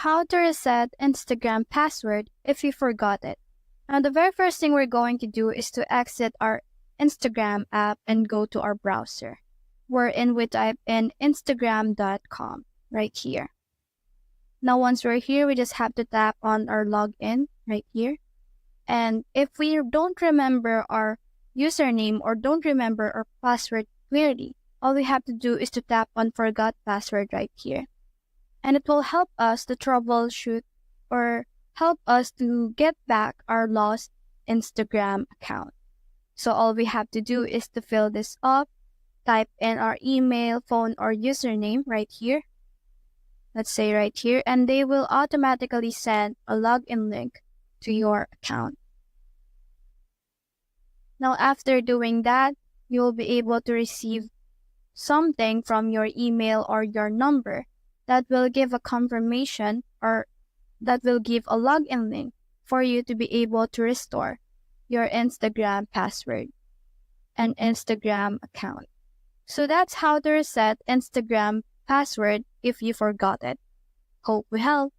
How to reset Instagram password if you forgot it. Now, the very first thing we're going to do is to exit our Instagram app and go to our browser, wherein we type in instagram.com right here. Now, once we're here, we just have to tap on our login right here. And if we don't remember our username or don't remember our password clearly, all we have to do is to tap on forgot password right here. And it will help us to troubleshoot or help us to get back our lost Instagram account. So all we have to do is to fill this up, type in our email, phone, or username right here. Let's say right here, and they will automatically send a login link to your account. Now, after doing that, you will be able to receive something from your email or your number that will give a confirmation or that will give a login link for you to be able to restore your Instagram password and Instagram account. So that's how to reset Instagram password if you forgot it. Hope we help.